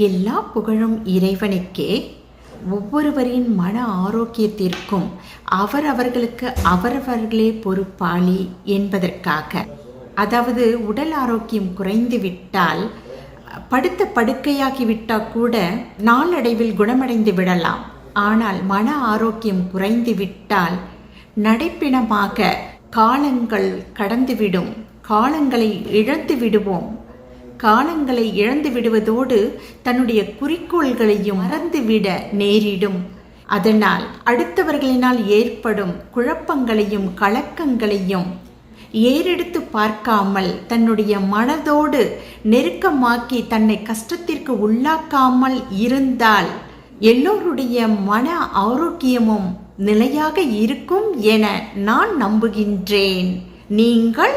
எல்லா புகழும் இறைவனுக்கே. ஒவ்வொருவரின் மன ஆரோக்கியத்திற்கும் அவரவர்களுக்கு அவரவர்களே பொறுப்பாளி என்பதற்காக, அதாவது உடல் ஆரோக்கியம் குறைந்து விட்டால், படுத்த படுக்கையாகிவிட்டால் கூட நாளடைவில் குணமடைந்து விடலாம். ஆனால் மன ஆரோக்கியம் குறைந்து விட்டால் நடைப்பிணமாக காலங்கள் கடந்துவிடும், காலங்களை இழந்து விடுவோம். காலங்களை இழந்து விடுவதோடு தன்னுடைய குறிக்கோள்களையும் மறந்துவிட நேரிடும். அதனால் அடுத்தவர்களினால் ஏற்படும் குழப்பங்களையும் கலக்கங்களையும் ஏறெடுத்து பார்க்காமல் தன்னுடைய மனதோடு நெருக்கமாக்கி தன்னை கஷ்டத்திற்கு உள்ளாக்காமல் இருந்தால் எல்லோருடைய மன ஆரோக்கியமும் நிலையாக இருக்கும் என நான் நம்புகின்றேன். நீங்கள்